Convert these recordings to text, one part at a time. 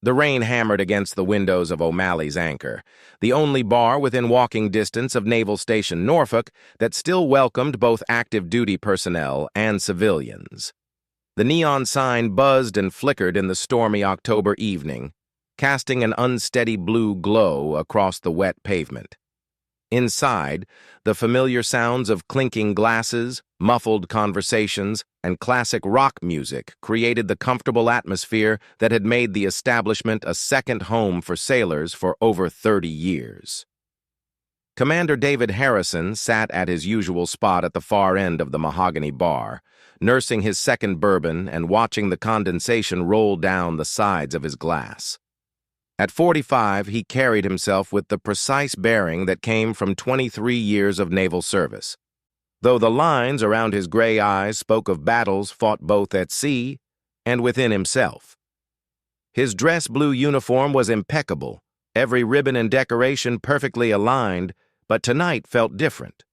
The rain hammered against the windows of O'Malley's Anchor, the only bar within walking distance of Naval Station Norfolk that still welcomed both active duty personnel and civilians. The neon sign buzzed and flickered in the stormy October evening, casting an unsteady blue glow across the wet pavement. Inside, the familiar sounds of clinking glasses, muffled conversations, and classic rock music created the comfortable atmosphere that had made the establishment a second home for sailors for over 30 years. Commander David Harrison sat at his usual spot at the far end of the mahogany bar, nursing his second bourbon and watching the condensation roll down the sides of his glass. At 45, he carried himself with the precise bearing that came from 23 years of naval service, though the lines around his gray eyes spoke of battles fought both at sea and within himself. His dress blue uniform was impeccable, every ribbon and decoration perfectly aligned, but tonight felt different.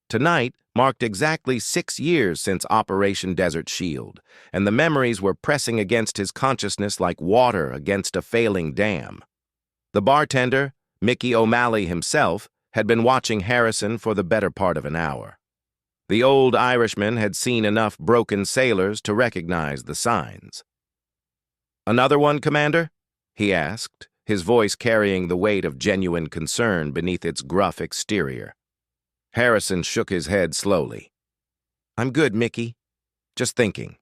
Tonight marked exactly 6 years since Operation Desert Shield, and the memories were pressing against his consciousness like water against a failing dam. The bartender, Mickey O'Malley himself, had been watching Harrison for the better part of an hour. The old Irishman had seen enough broken sailors to recognize the signs. "Another one, Commander?" he asked, his voice carrying the weight of genuine concern beneath its gruff exterior. Harrison shook his head slowly. "I'm good, Mickey. Just thinking."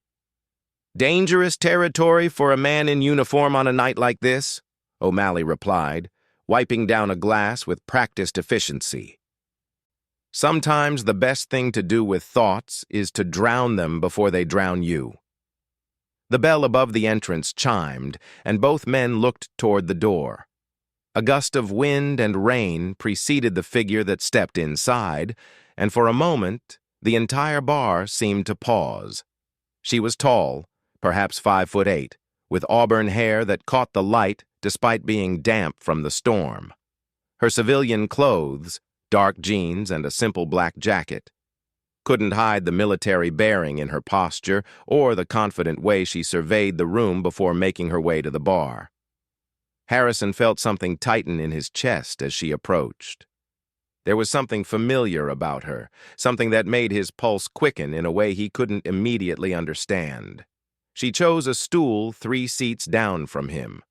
"Dangerous territory for a man in uniform on a night like this," O'Malley replied, wiping down a glass with practiced efficiency. "Sometimes the best thing to do with thoughts is to drown them before they drown you." The bell above the entrance chimed, and both men looked toward the door. A gust of wind and rain preceded the figure that stepped inside, and for a moment, the entire bar seemed to pause. She was tall, perhaps 5'8", with auburn hair that caught the light despite being damp from the storm. Her civilian clothes, dark jeans and a simple black jacket, couldn't hide the military bearing in her posture or the confident way she surveyed the room before making her way to the bar. Harrison felt something tighten in his chest as she approached. There was something familiar about her, something that made his pulse quicken in a way he couldn't immediately understand. She chose a stool 3 seats down from him,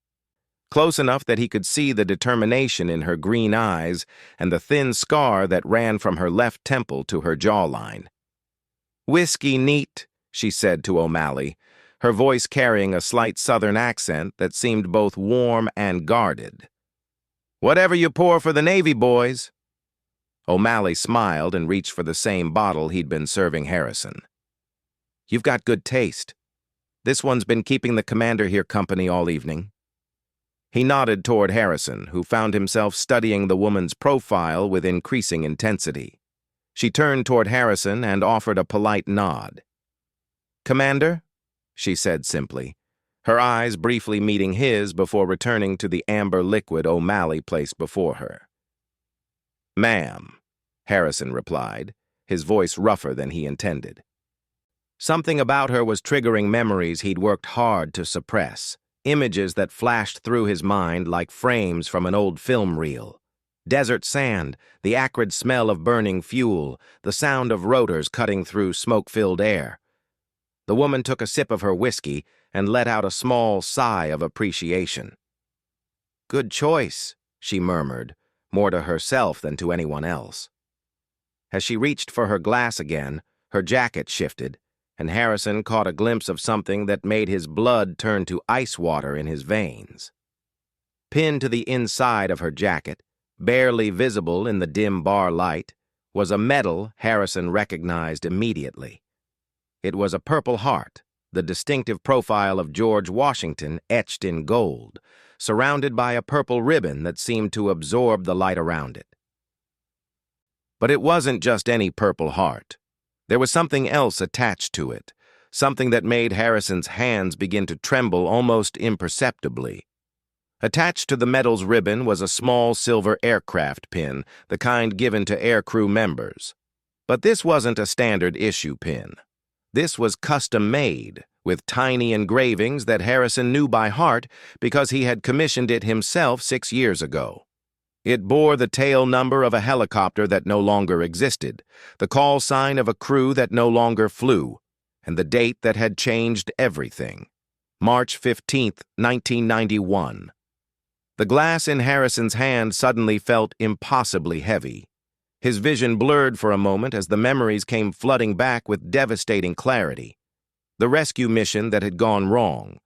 close enough that he could see the determination in her green eyes and the thin scar that ran from her left temple to her jawline. "Whiskey neat," she said to O'Malley, her voice carrying a slight southern accent that seemed both warm and guarded. "Whatever you pour for the Navy boys." O'Malley smiled and reached for the same bottle he'd been serving Harrison. "You've got good taste. This one's been keeping the commander here company all evening." He nodded toward Harrison, who found himself studying the woman's profile with increasing intensity. She turned toward Harrison and offered a polite nod. "Commander?" she said simply, her eyes briefly meeting his before returning to the amber liquid O'Malley placed before her. "Ma'am," Harrison replied, his voice rougher than he intended. Something about her was triggering memories he'd worked hard to suppress, images that flashed through his mind like frames from an old film reel. Desert sand, the acrid smell of burning fuel, the sound of rotors cutting through smoke-filled air. The woman took a sip of her whiskey and let out a small sigh of appreciation. "Good choice," she murmured, more to herself than to anyone else. As she reached for her glass again, her jacket shifted, and Harrison caught a glimpse of something that made his blood turn to ice water in his veins. Pinned to the inside of her jacket, barely visible in the dim bar light, was a medal Harrison recognized immediately. It was a Purple Heart, the distinctive profile of George Washington etched in gold, surrounded by a purple ribbon that seemed to absorb the light around it. But it wasn't just any Purple Heart. There was something else attached to it, something that made Harrison's hands begin to tremble almost imperceptibly. Attached to the medal's ribbon was a small silver aircraft pin, the kind given to aircrew members. But this wasn't a standard issue pin. This was custom-made, with tiny engravings that Harrison knew by heart because he had commissioned it himself 6 years ago. It bore the tail number of a helicopter that no longer existed, the call sign of a crew that no longer flew, and the date that had changed everything. March 15th, 1991. The glass in Harrison's hand suddenly felt impossibly heavy. His vision blurred for a moment as the memories came flooding back with devastating clarity. The rescue mission that had gone wrong,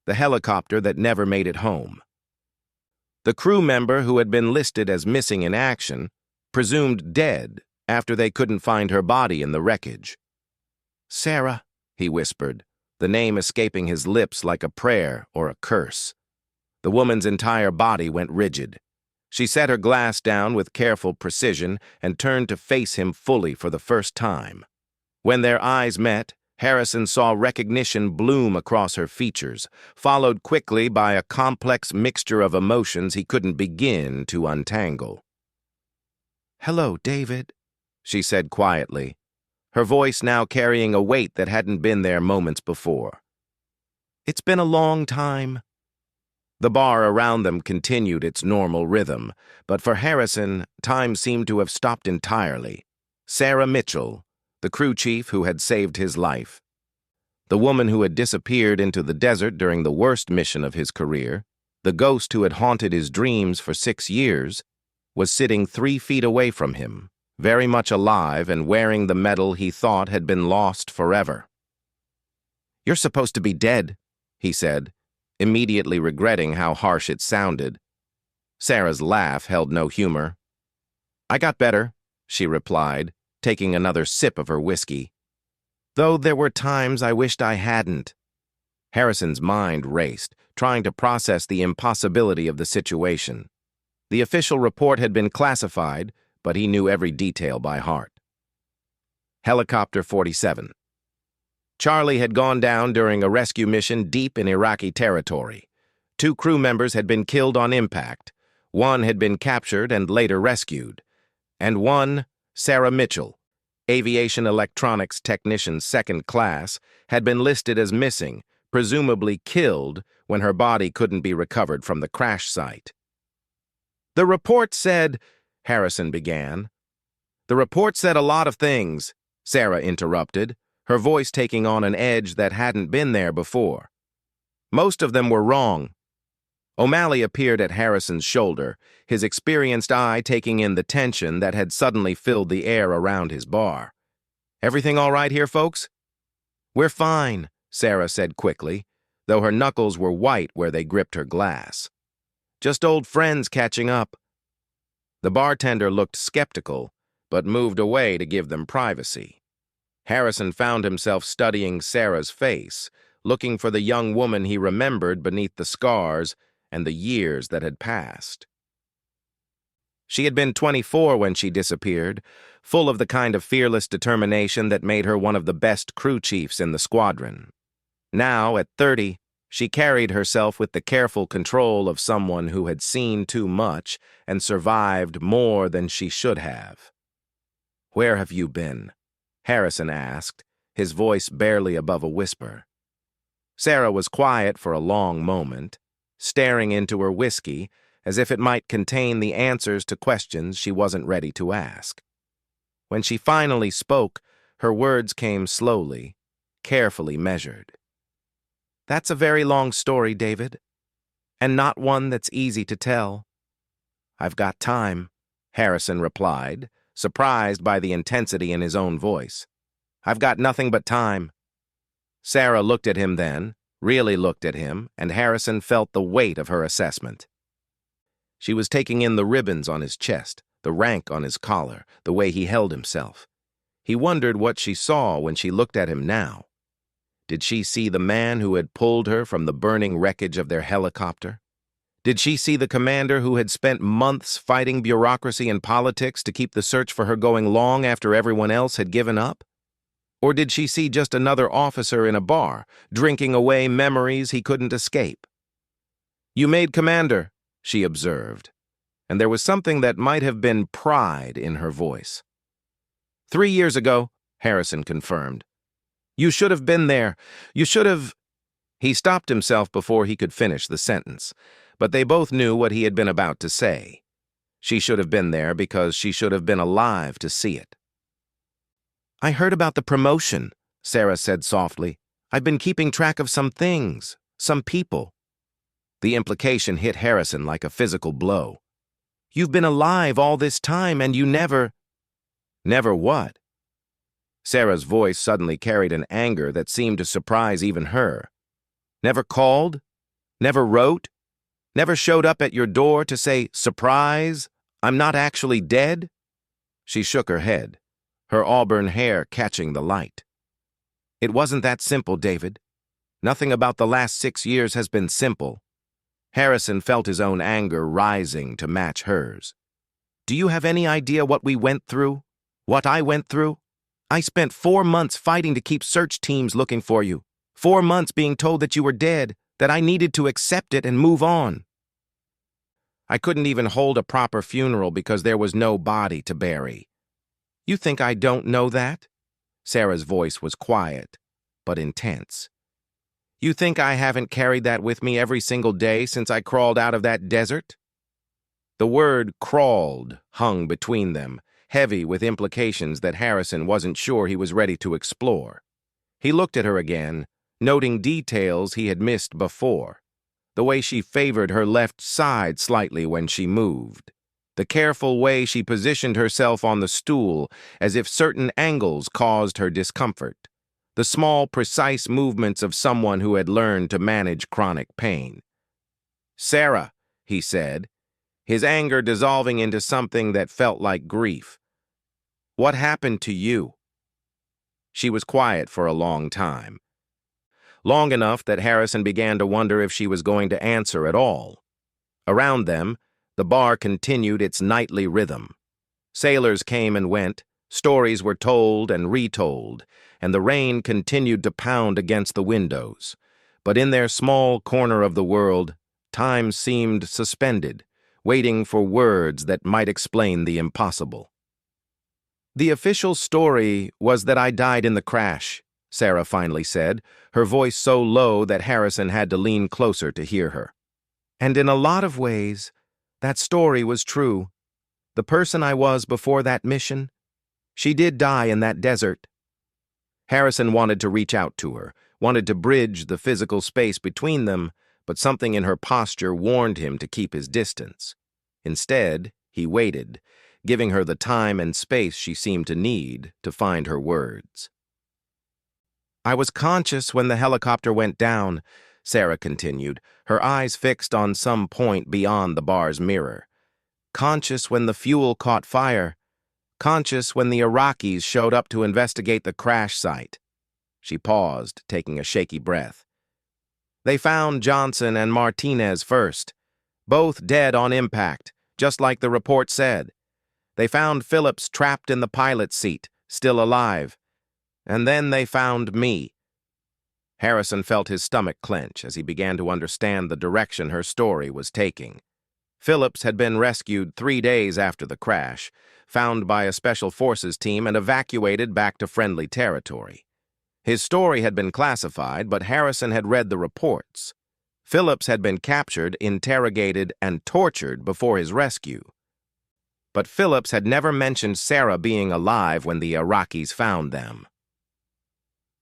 the helicopter that never made it home. The crew member who had been listed as missing in action, presumed dead after they couldn't find her body in the wreckage. "Sarah," he whispered, the name escaping his lips like a prayer or a curse. The woman's entire body went rigid. She set her glass down with careful precision and turned to face him fully for the first time. When their eyes met, Harrison saw recognition bloom across her features, followed quickly by a complex mixture of emotions he couldn't begin to untangle. "Hello, David," she said quietly, her voice now carrying a weight that hadn't been there moments before. "It's been a long time." The bar around them continued its normal rhythm, but for Harrison, time seemed to have stopped entirely. Sarah Mitchell, the crew chief who had saved his life, the woman who had disappeared into the desert during the worst mission of his career, the ghost who had haunted his dreams for 6 years, was sitting 3 feet away from him, very much alive and wearing the medal he thought had been lost forever. "You're supposed to be dead," he said, immediately regretting how harsh it sounded. Sarah's laugh held no humor. "I got better," she replied, taking another sip of her whiskey. "Though there were times I wished I hadn't." Harrison's mind raced, trying to process the impossibility of the situation. The official report had been classified, but he knew every detail by heart. Helicopter 47. Charlie had gone down during a rescue mission deep in Iraqi territory. 2 crew members had been killed on impact. 1 had been captured and later rescued. And 1, Sarah Mitchell, aviation electronics technician 2nd class, had been listed as missing, presumably killed when her body couldn't be recovered from the crash site. "The report said," Harrison began. "The report said a lot of things," Sarah interrupted, her voice taking on an edge that hadn't been there before. "Most of them were wrong." O'Malley appeared at Harrison's shoulder, his experienced eye taking in the tension that had suddenly filled the air around his bar. "Everything all right here, folks?" "We're fine," Sarah said quickly, though her knuckles were white where they gripped her glass. "Just old friends catching up." The bartender looked skeptical, but moved away to give them privacy. Harrison found himself studying Sarah's face, looking for the young woman he remembered beneath the scars and the years that had passed. She had been 24 when she disappeared, full of the kind of fearless determination that made her one of the best crew chiefs in the squadron. Now, at 30, she carried herself with the careful control of someone who had seen too much and survived more than she should have. "Where have you been?" Harrison asked, his voice barely above a whisper. Sarah was quiet for a long moment, staring into her whiskey as if it might contain the answers to questions she wasn't ready to ask. When she finally spoke, her words came slowly, carefully measured. "That's a very long story, David, and not one that's easy to tell." "I've got time," Harrison replied, surprised by the intensity in his own voice. "I've got nothing but time." Sarah looked at him then, really looked at him, and Harrison felt the weight of her assessment. She was taking in the ribbons on his chest, the rank on his collar, the way he held himself. He wondered what she saw when she looked at him now. Did she see the man who had pulled her from the burning wreckage of their helicopter? Did she see the commander who had spent months fighting bureaucracy and politics to keep the search for her going long after everyone else had given up? Or did she see just another officer in a bar, drinking away memories he couldn't escape? "You made commander," she observed, and there was something that might have been pride in her voice. 3 years ago, Harrison confirmed. You should have been there. You should have—" He stopped himself before he could finish the sentence, but they both knew what he had been about to say. She should have been there because she should have been alive to see it. "I heard about the promotion," Sarah said softly. "I've been keeping track of some things, some people." The implication hit Harrison like a physical blow. "You've been alive all this time and you never—" "Never what?" Sarah's voice suddenly carried an anger that seemed to surprise even her. "Never called? Never wrote? Never showed up at your door to say, 'Surprise, I'm not actually dead'?" She shook her head, her auburn hair catching the light. "It wasn't that simple, David. Nothing about the last 6 years has been simple." Harrison felt his own anger rising to match hers. "Do you have any idea what we went through? What I went through? I spent 4 months fighting to keep search teams looking for you. 4 months being told that you were dead, that I needed to accept it and move on. I couldn't even hold a proper funeral because there was no body to bury." "You think I don't know that?" Sarah's voice was quiet, but intense. "You think I haven't carried that with me every single day since I crawled out of that desert?" The word "crawled" hung between them, heavy with implications that Harrison wasn't sure he was ready to explore. He looked at her again, noting details he had missed before. The way she favored her left side slightly when she moved. The careful way she positioned herself on the stool as if certain angles caused her discomfort. The small, precise movements of someone who had learned to manage chronic pain. "Sarah," he said, his anger dissolving into something that felt like grief. "What happened to you?" She was quiet for a long time. Long enough that Harrison began to wonder if she was going to answer at all. Around them, the bar continued its nightly rhythm. Sailors came and went, stories were told and retold, and the rain continued to pound against the windows. But in their small corner of the world, time seemed suspended, waiting for words that might explain the impossible. "The official story was that I died in the crash," Sarah finally said, her voice so low that Harrison had to lean closer to hear her. "And in a lot of ways, that story was true. The person I was before that mission, she did die in that desert." Harrison wanted to reach out to her, wanted to bridge the physical space between them, but something in her posture warned him to keep his distance. Instead, he waited, giving her the time and space she seemed to need to find her words. "I was conscious when the helicopter went down," Sarah continued, her eyes fixed on some point beyond the bar's mirror. "Conscious when the fuel caught fire. Conscious when the Iraqis showed up to investigate the crash site." She paused, taking a shaky breath. "They found Johnson and Martinez first, both dead on impact, just like the report said. They found Phillips trapped in the pilot's seat, still alive. And then they found me." Harrison felt his stomach clench as he began to understand the direction her story was taking. Phillips had been rescued 3 days after the crash, found by a special forces team and evacuated back to friendly territory. His story had been classified, but Harrison had read the reports. Phillips had been captured, interrogated, and tortured before his rescue. But Phillips had never mentioned Sarah being alive when the Iraqis found them.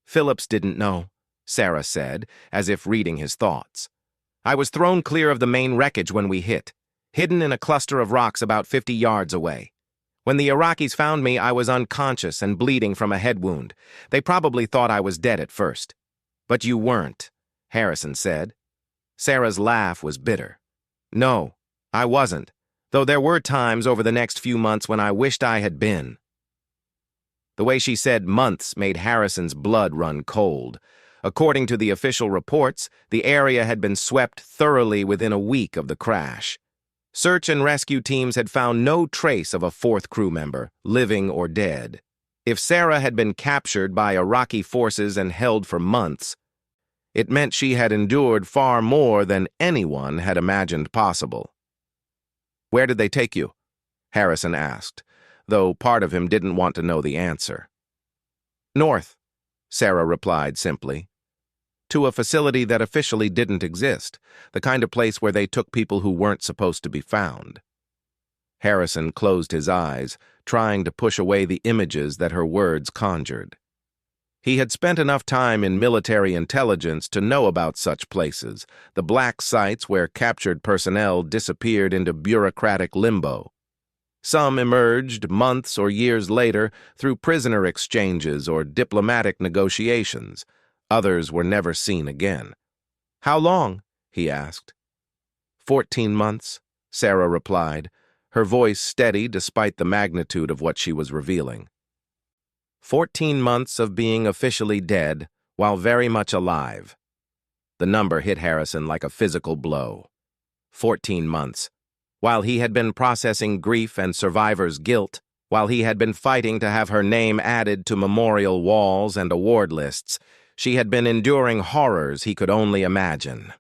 "Phillips didn't know," Sarah said, as if reading his thoughts. "I was thrown clear of the main wreckage when we hit, hidden in a cluster of rocks about 50 yards away. When the Iraqis found me, I was unconscious and bleeding from a head wound. They probably thought I was dead at first. But you weren't," Harrison said. Sarah's laugh was bitter. "No, I wasn't, though there were times over the next few months when I wished I had been." The way she said months made Harrison's blood run cold. According to the official reports, the area had been swept thoroughly within a week of the crash. Search and rescue teams had found no trace of a 4th crew member, living or dead. If Sarah had been captured by Iraqi forces and held for months, it meant she had endured far more than anyone had imagined possible. "Where did they take you?" Harrison asked, though part of him didn't want to know the answer. "North," Sarah replied simply. To a facility that officially didn't exist, the kind of place where they took people who weren't supposed to be found. Harrison closed his eyes, trying to push away the images that her words conjured. He had spent enough time in military intelligence to know about such places, the black sites where captured personnel disappeared into bureaucratic limbo. Some emerged months or years later through prisoner exchanges or diplomatic negotiations. Others were never seen again. "How long?" he asked. 14 months, Sarah replied, her voice steady despite the magnitude of what she was revealing. 14 months of being officially dead while very much alive. The number hit Harrison like a physical blow. 14 months. While he had been processing grief and survivor's guilt, while he had been fighting to have her name added to memorial walls and award lists, she had been enduring horrors he could only imagine.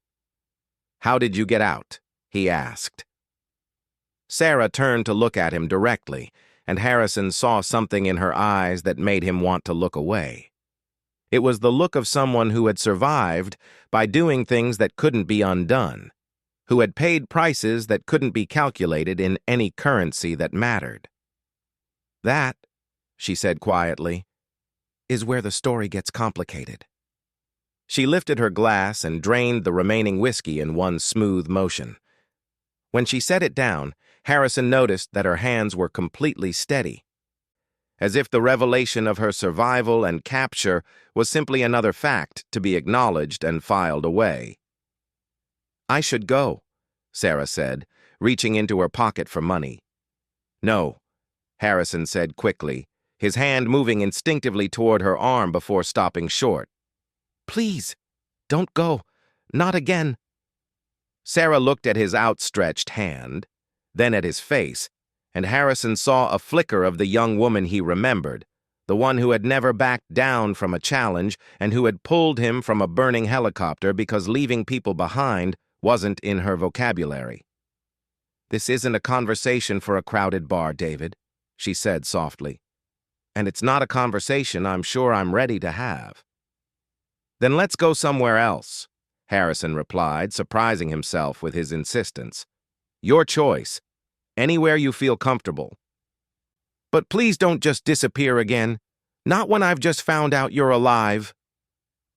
"How did you get out?" he asked. Sarah turned to look at him directly, and Harrison saw something in her eyes that made him want to look away. It was the look of someone who had survived by doing things that couldn't be undone, who had paid prices that couldn't be calculated in any currency that mattered. "That," she said quietly, "is where the story gets complicated." She lifted her glass and drained the remaining whiskey in one smooth motion. When she set it down, Harrison noticed that her hands were completely steady, as if the revelation of her survival and capture was simply another fact to be acknowledged and filed away. "I should go," Sarah said, reaching into her pocket for money. "No," Harrison said quickly, his hand moving instinctively toward her arm before stopping short. "Please, don't go. Not again." Sarah looked at his outstretched hand, then at his face, and Harrison saw a flicker of the young woman he remembered, the one who had never backed down from a challenge and who had pulled him from a burning helicopter because leaving people behind wasn't in her vocabulary. "This isn't a conversation for a crowded bar, David," she said softly. "And it's not a conversation I'm sure I'm ready to have." "Then let's go somewhere else," Harrison replied, surprising himself with his insistence. "Your choice. Anywhere you feel comfortable. But please don't just disappear again. Not when I've just found out you're alive."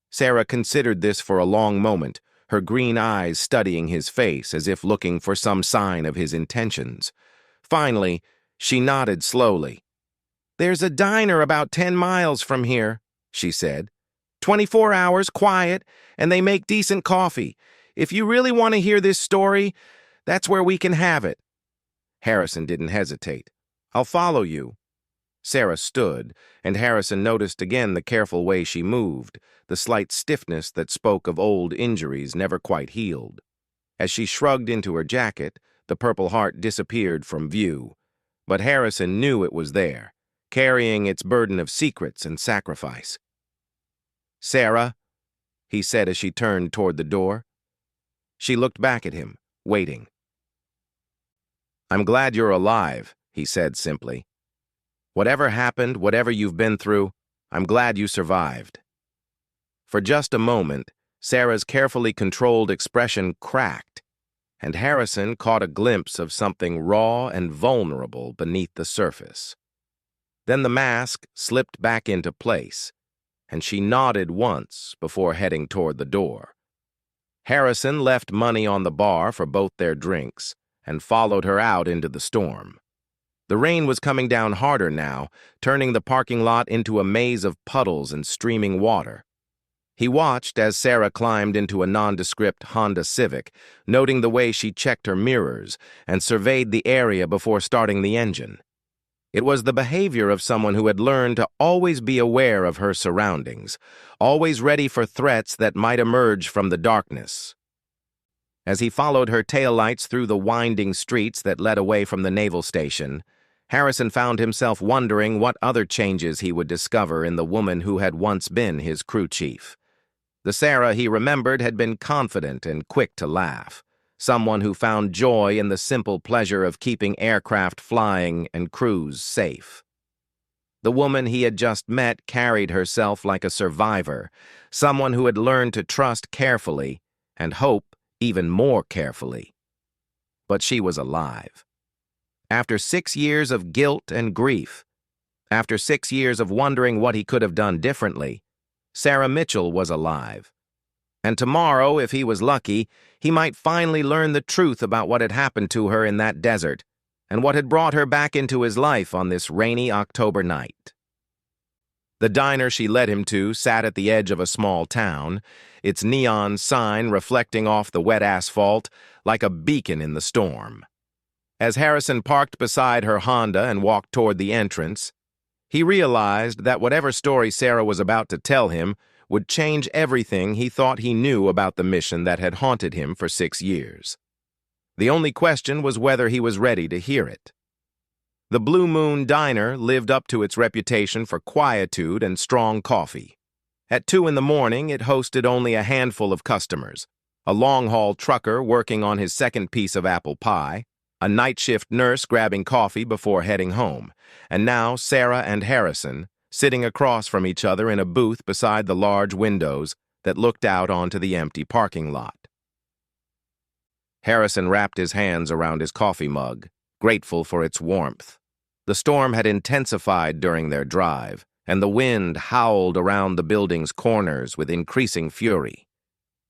Sarah considered this for a long moment, her green eyes studying his face as if looking for some sign of his intentions. Finally, she nodded slowly. "There's a diner about 10 miles from here," she said. 24 hours, quiet, and they make decent coffee. If you really want to hear this story, that's where we can have it." Harrison didn't hesitate. "I'll follow you." Sarah stood, and Harrison noticed again the careful way she moved, the slight stiffness that spoke of old injuries never quite healed. As she shrugged into her jacket, the Purple Heart disappeared from view, but Harrison knew it was there, carrying its burden of secrets and sacrifice. "Sarah," he said as she turned toward the door. She looked back at him, waiting. "I'm glad you're alive," he said simply. "Whatever happened, whatever you've been through, I'm glad you survived." For just a moment, Sarah's carefully controlled expression cracked, and Harrison caught a glimpse of something raw and vulnerable beneath the surface. Then the mask slipped back into place, and she nodded once before heading toward the door. Harrison left money on the bar for both their drinks and followed her out into the storm. The rain was coming down harder now, turning the parking lot into a maze of puddles and streaming water. He watched as Sarah climbed into a nondescript Honda Civic, noting the way she checked her mirrors and surveyed the area before starting the engine. It was the behavior of someone who had learned to always be aware of her surroundings, always ready for threats that might emerge from the darkness. As he followed her taillights through the winding streets that led away from the naval station, Harrison found himself wondering what other changes he would discover in the woman who had once been his crew chief. The Sarah he remembered had been confident and quick to laugh. Someone who found joy in the simple pleasure of keeping aircraft flying and crews safe. The woman he had just met carried herself like a survivor, someone who had learned to trust carefully and hope even more carefully. But she was alive. After 6 years of guilt and grief, after 6 years of wondering what he could have done differently, Sarah Mitchell was alive. And tomorrow, if he was lucky, he might finally learn the truth about what had happened to her in that desert and what had brought her back into his life on this rainy October night. The diner she led him to sat at the edge of a small town, its neon sign reflecting off the wet asphalt like a beacon in the storm. As Harrison parked beside her Honda and walked toward the entrance, he realized that whatever story Sarah was about to tell him would change everything he thought he knew about the mission that had haunted him for 6 years. The only question was whether he was ready to hear it. The Blue Moon Diner lived up to its reputation for quietude and strong coffee. At 2 in the morning, it hosted only a handful of customers, a long-haul trucker working on his second piece of apple pie, a night shift nurse grabbing coffee before heading home, and now Sarah and Harrison, sitting across from each other in a booth beside the large windows that looked out onto the empty parking lot. Harrison wrapped his hands around his coffee mug, grateful for its warmth. The storm had intensified during their drive, and the wind howled around the building's corners with increasing fury.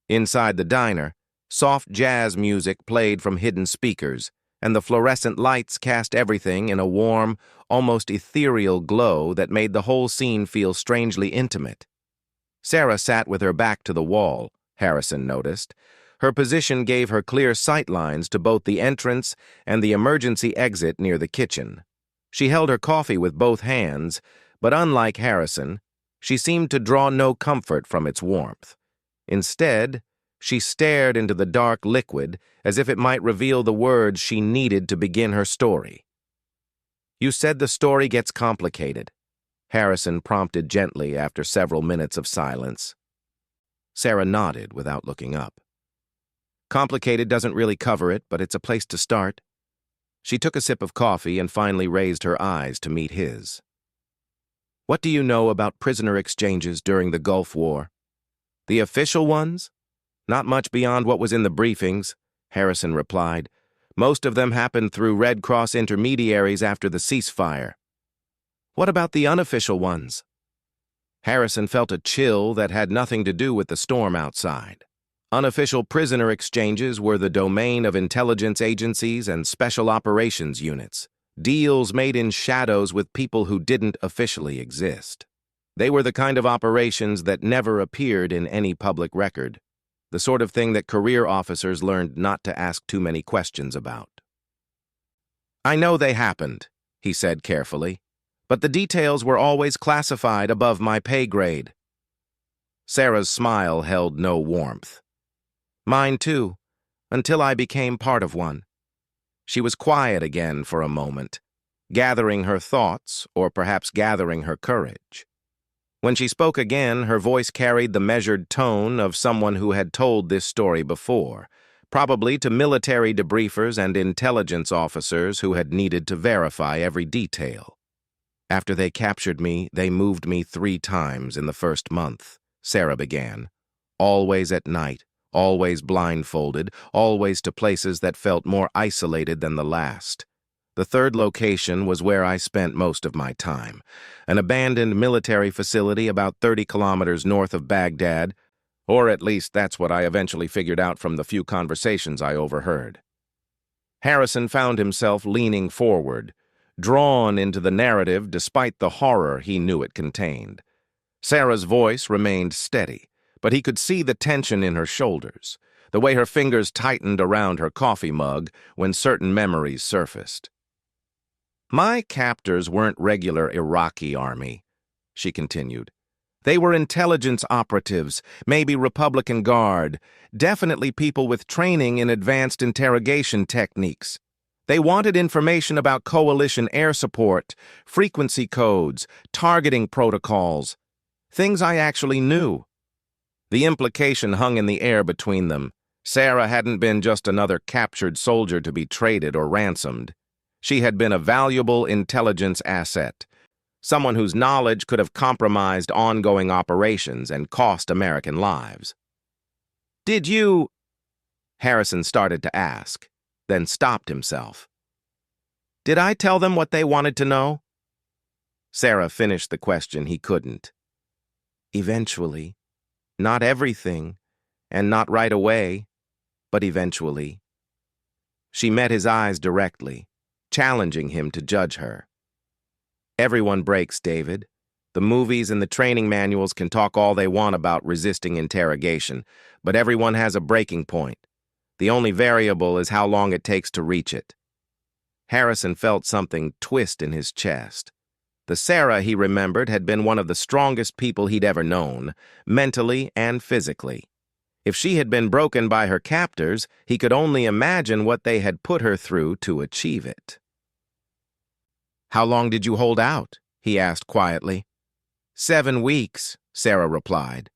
Inside the diner, soft jazz music played from hidden speakers, and the fluorescent lights cast everything in a warm, almost ethereal glow that made the whole scene feel strangely intimate. Sarah sat with her back to the wall, Harrison noticed. Her position gave her clear sightlines to both the entrance and the emergency exit near the kitchen. She held her coffee with both hands, but unlike Harrison, she seemed to draw no comfort from its warmth. Instead, she stared into the dark liquid as if it might reveal the words she needed to begin her story. "You said the story gets complicated," Harrison prompted gently after several minutes of silence. Sarah nodded without looking up. "Complicated doesn't really cover it, but it's a place to start." She took a sip of coffee and finally raised her eyes to meet his. "What do you know about prisoner exchanges during the Gulf War?" "The official ones? Not much beyond what was in the briefings," Harrison replied. "Most of them happened through Red Cross intermediaries after the ceasefire." "What about the unofficial ones?" Harrison felt a chill that had nothing to do with the storm outside. Unofficial prisoner exchanges were the domain of intelligence agencies and special operations units, deals made in shadows with people who didn't officially exist. They were the kind of operations that never appeared in any public record, the sort of thing that career officers learned not to ask too many questions about. "I know they happened," he said carefully, "but the details were always classified above my pay grade." Sarah's smile held no warmth. "Mine too, until I became part of one." She was quiet again for a moment, gathering her thoughts, or perhaps gathering her courage. When she spoke again, her voice carried the measured tone of someone who had told this story before, probably to military debriefers and intelligence officers who had needed to verify every detail. "After they captured me, they moved me 3 times in the first month," Sarah began. "Always at night, always blindfolded, always to places that felt more isolated than the last. The third location was where I spent most of my time, an abandoned military facility about 30 kilometers north of Baghdad, or at least that's what I eventually figured out from the few conversations I overheard." Harrison found himself leaning forward, drawn into the narrative despite the horror he knew it contained. Sarah's voice remained steady, but he could see the tension in her shoulders, the way her fingers tightened around her coffee mug when certain memories surfaced. "My captors weren't regular Iraqi army," she continued. "They were intelligence operatives, maybe Republican Guard, definitely people with training in advanced interrogation techniques. They wanted information about coalition air support, frequency codes, targeting protocols, things I actually knew." The implication hung in the air between them. Sarah hadn't been just another captured soldier to be traded or ransomed. She had been a valuable intelligence asset, someone whose knowledge could have compromised ongoing operations and cost American lives. "Did you—" Harrison started to ask, then stopped himself. "Did I tell them what they wanted to know?" Sarah finished the question he couldn't. "Eventually. Not everything, and not right away, but eventually." She met his eyes directly, challenging him to judge her. "Everyone breaks, David. The movies and the training manuals can talk all they want about resisting interrogation, but everyone has a breaking point. The only variable is how long it takes to reach it." Harrison felt something twist in his chest. The Sarah he remembered had been one of the strongest people he'd ever known, mentally and physically. If she had been broken by her captors, he could only imagine what they had put her through to achieve it. "How long did you hold out?" he asked quietly. 7 weeks, Sarah replied.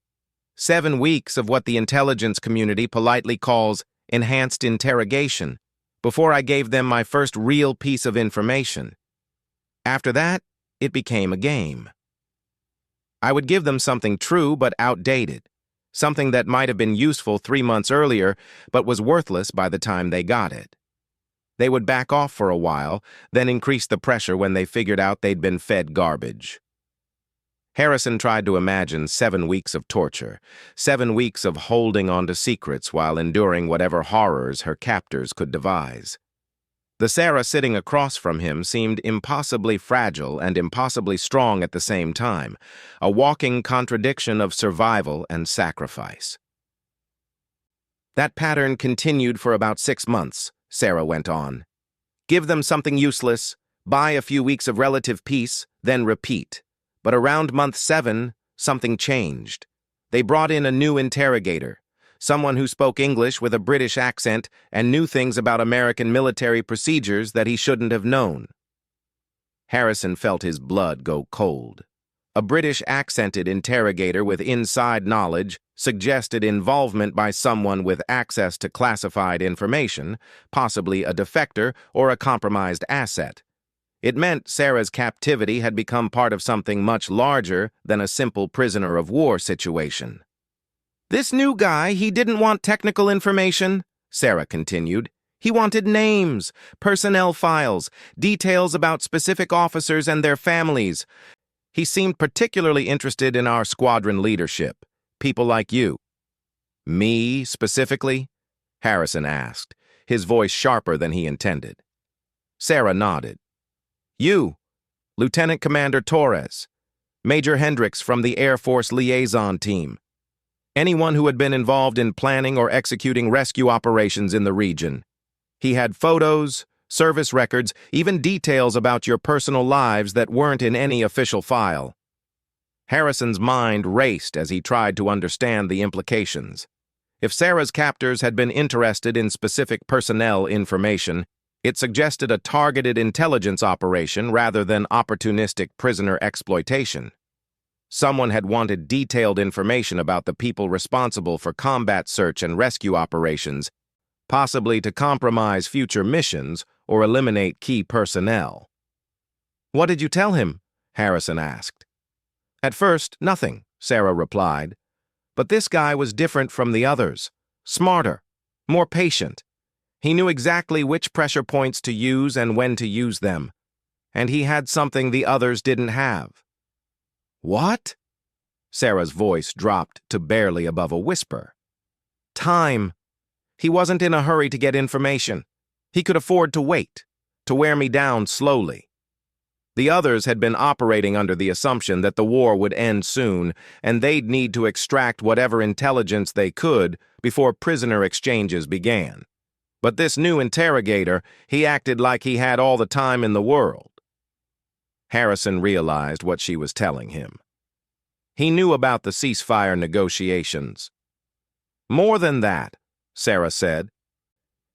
7 weeks of what the intelligence community politely calls enhanced interrogation, before I gave them my first real piece of information. After that, it became a game. I would give them something true but outdated, something that might have been useful 3 months earlier but was worthless by the time they got it. They would back off for a while, then increase the pressure when they figured out they'd been fed garbage. Harrison tried to imagine 7 weeks of torture, 7 weeks of holding on to secrets while enduring whatever horrors her captors could devise. The Sarah sitting across from him seemed impossibly fragile and impossibly strong at the same time, a walking contradiction of survival and sacrifice. That pattern continued for about 6 months, Sarah went on. Give them something useless, buy a few weeks of relative peace, then repeat. But around month 7, something changed. They brought in a new interrogator, someone who spoke English with a British accent and knew things about American military procedures that he shouldn't have known. Harrison felt his blood go cold. A British accented interrogator with inside knowledge suggested involvement by someone with access to classified information, possibly a defector or a compromised asset. It meant Sarah's captivity had become part of something much larger than a simple prisoner of war situation. "This new guy, he didn't want technical information," Sarah continued. "He wanted names, personnel files, details about specific officers and their families. He seemed particularly interested in our squadron leadership, people like you." "Me, specifically?" Harrison asked, his voice sharper than he intended. Sarah nodded. "You, Lieutenant Commander Torres, Major Hendricks from the Air Force Liaison Team, anyone who had been involved in planning or executing rescue operations in the region. He had photos, service records, even details about your personal lives that weren't in any official file." Harrison's mind raced as he tried to understand the implications. If Sarah's captors had been interested in specific personnel information, it suggested a targeted intelligence operation rather than opportunistic prisoner exploitation. Someone had wanted detailed information about the people responsible for combat search and rescue operations, possibly to compromise future missions or eliminate key personnel. "What did you tell him?" Harrison asked. "At first, nothing," Sarah replied. "But this guy was different from the others, smarter, more patient. He knew exactly which pressure points to use and when to use them. And he had something the others didn't have." "What?" Sarah's voice dropped to barely above a whisper. "Time. He wasn't in a hurry to get information. He could afford to wait, to wear me down slowly. The others had been operating under the assumption that the war would end soon, and they'd need to extract whatever intelligence they could before prisoner exchanges began. But this new interrogator, he acted like he had all the time in the world." Harrison realized what she was telling him. He knew about the ceasefire negotiations. "More than that," Sarah said.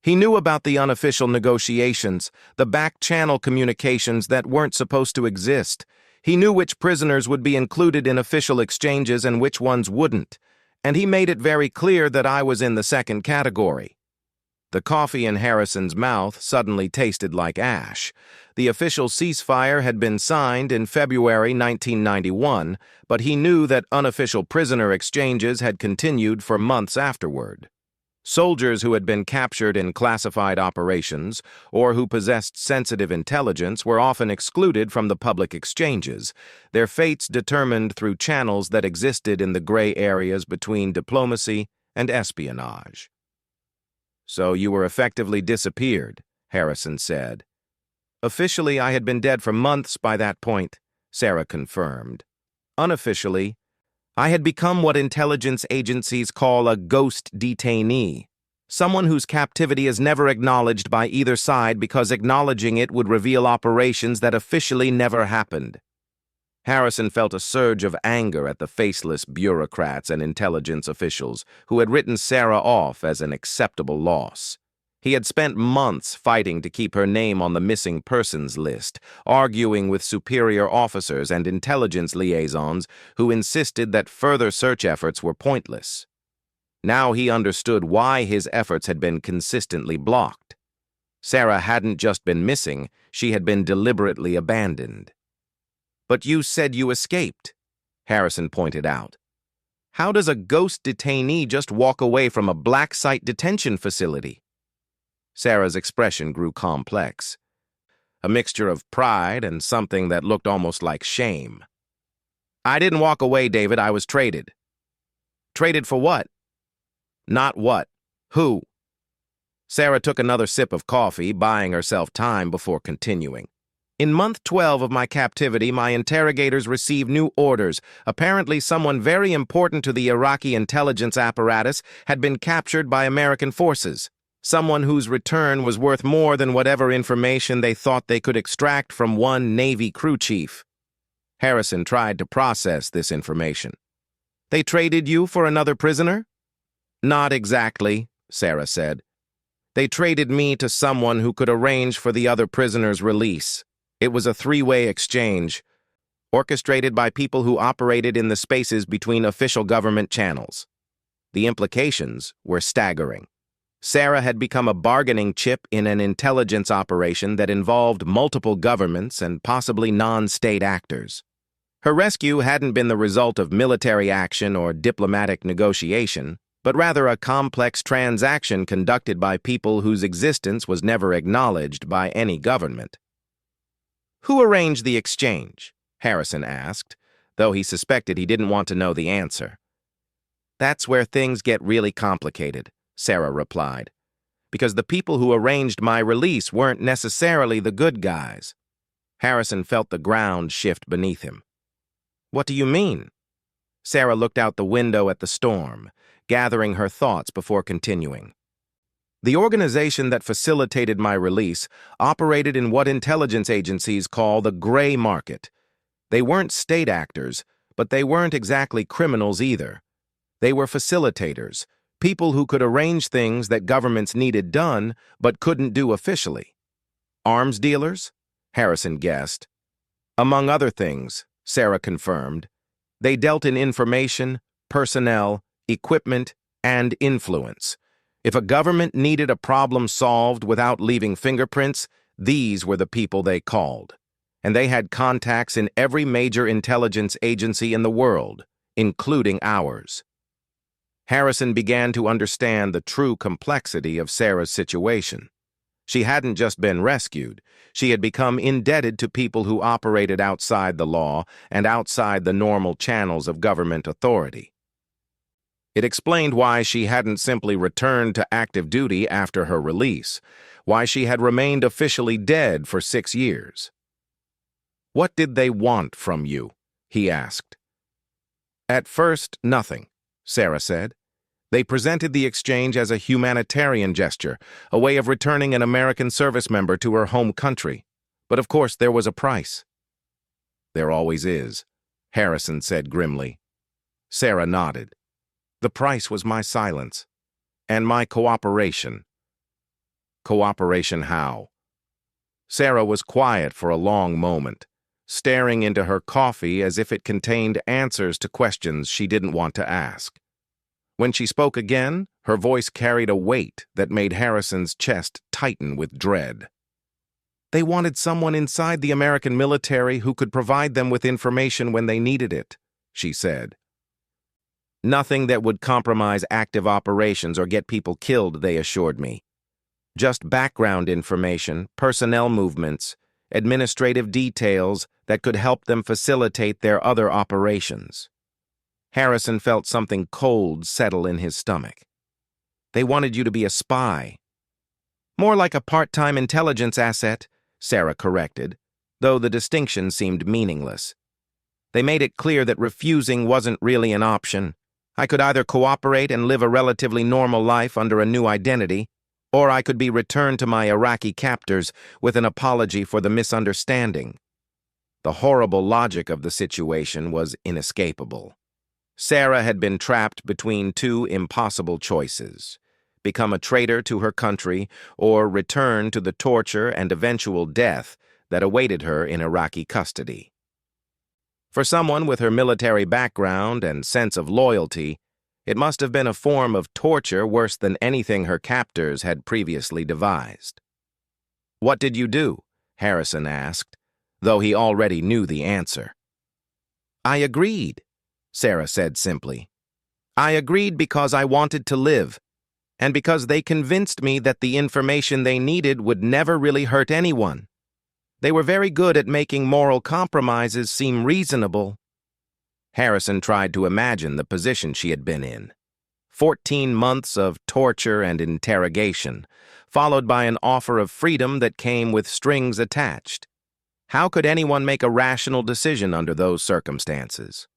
"He knew about the unofficial negotiations, the back-channel communications that weren't supposed to exist. He knew which prisoners would be included in official exchanges and which ones wouldn't, and he made it very clear that I was in the second category." The coffee in Harrison's mouth suddenly tasted like ash. The official ceasefire had been signed in February 1991, but he knew that unofficial prisoner exchanges had continued for months afterward. Soldiers who had been captured in classified operations or who possessed sensitive intelligence were often excluded from the public exchanges, their fates determined through channels that existed in the gray areas between diplomacy and espionage. "So you were effectively disappeared," Harrison said. "Officially, I had been dead for months by that point," Sarah confirmed. "Unofficially, I had become what intelligence agencies call a ghost detainee, someone whose captivity is never acknowledged by either side because acknowledging it would reveal operations that officially never happened." Harrison felt a surge of anger at the faceless bureaucrats and intelligence officials who had written Sarah off as an acceptable loss. He had spent months fighting to keep her name on the missing persons list, arguing with superior officers and intelligence liaisons who insisted that further search efforts were pointless. Now he understood why his efforts had been consistently blocked. Sarah hadn't just been missing, she had been deliberately abandoned. "But you said you escaped," Harrison pointed out. "How does a ghost detainee just walk away from a black site detention facility?" Sarah's expression grew complex, a mixture of pride and something that looked almost like shame. "I didn't walk away, David. I was traded." "Traded for what?" "Not what. Who?" Sarah took another sip of coffee, buying herself time before continuing. "In month 12 of my captivity, my interrogators received new orders. Apparently, someone very important to the Iraqi intelligence apparatus had been captured by American forces. Someone whose return was worth more than whatever information they thought they could extract from one Navy crew chief." Harrison tried to process this information. "They traded you for another prisoner?" "Not exactly," Sarah said. "They traded me to someone who could arrange for the other prisoner's release. It was a three-way exchange, orchestrated by people who operated in the spaces between official government channels." The implications were staggering. Sarah had become a bargaining chip in an intelligence operation that involved multiple governments and possibly non-state actors. Her rescue hadn't been the result of military action or diplomatic negotiation, but rather a complex transaction conducted by people whose existence was never acknowledged by any government. "Who arranged the exchange?" Harrison asked, though he suspected he didn't want to know the answer. "That's where things get really complicated," Sarah replied, "because the people who arranged my release weren't necessarily the good guys." Harrison felt the ground shift beneath him. "What do you mean?" Sarah looked out the window at the storm, gathering her thoughts before continuing. "The organization that facilitated my release operated in what intelligence agencies call the gray market. They weren't state actors, but they weren't exactly criminals either. They were facilitators, people who could arrange things that governments needed done but couldn't do officially. Arms dealers? Harrison guessed. Among other things, Sarah confirmed. They dealt in information, personnel, equipment, and influence. If a government needed a problem solved without leaving fingerprints, these were the people they called. And they had contacts in every major intelligence agency in the world, including ours. Harrison began to understand the true complexity of Sarah's situation. She hadn't just been rescued. She had become indebted to people who operated outside the law and outside the normal channels of government authority. It explained why she hadn't simply returned to active duty after her release, why she had remained officially dead for 6 years. "What did they want from you?" he asked. "At first, nothing," Sarah said. "They presented the exchange as a humanitarian gesture, a way of returning an American service member to her home country. But of course there was a price." "There always is," Harrison said grimly. Sarah nodded. "The price was my silence. And my cooperation." "Cooperation how?" Sarah was quiet for a long moment, staring into her coffee as if it contained answers to questions she didn't want to ask. When she spoke again, her voice carried a weight that made Harrison's chest tighten with dread. They wanted someone inside the American military who could provide them with information when they needed it, she said. Nothing that would compromise active operations or get people killed, they assured me. Just background information, personnel movements, administrative details that could help them facilitate their other operations. Harrison felt something cold settle in his stomach. They wanted you to be a spy. More like a part-time intelligence asset, Sarah corrected, though the distinction seemed meaningless. They made it clear that refusing wasn't really an option. I could either cooperate and live a relatively normal life under a new identity, or I could be returned to my Iraqi captors with an apology for the misunderstanding. The horrible logic of the situation was inescapable. Sarah had been trapped between two impossible choices: become a traitor to her country or return to the torture and eventual death that awaited her in Iraqi custody. For someone with her military background and sense of loyalty, it must have been a form of torture worse than anything her captors had previously devised. "What did you do?" Harrison asked, though he already knew the answer. "I agreed," Sarah said simply. "I agreed because I wanted to live, and because they convinced me that the information they needed would never really hurt anyone. They were very good at making moral compromises seem reasonable." Harrison tried to imagine the position she had been in. 14 months of torture and interrogation, followed by an offer of freedom that came with strings attached. How could anyone make a rational decision under those circumstances?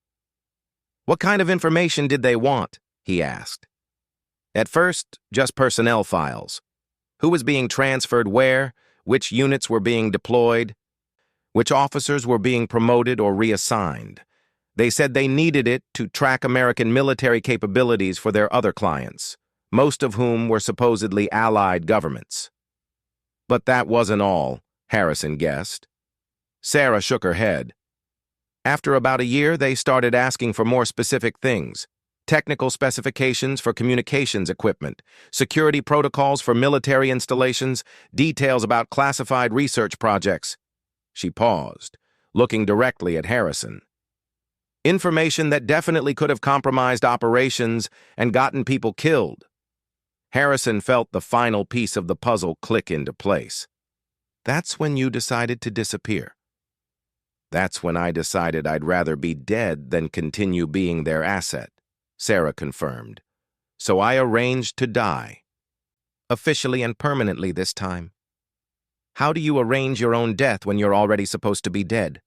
"What kind of information did they want?" he asked. "At first, just personnel files. Who was being transferred where, which units were being deployed, which officers were being promoted or reassigned. They said they needed it to track American military capabilities for their other clients, most of whom were supposedly allied governments." But that wasn't all, Harrison guessed. Sarah shook her head. After about a year, they started asking for more specific things: technical specifications for communications equipment, security protocols for military installations, details about classified research projects. She paused, looking directly at Harrison. Information that definitely could have compromised operations and gotten people killed. Harrison felt the final piece of the puzzle click into place. "That's when you decided to disappear." "That's when I decided I'd rather be dead than continue being their asset," Sarah confirmed. "So I arranged to die. Officially and permanently this time." "How do you arrange your own death when you're already supposed to be dead?"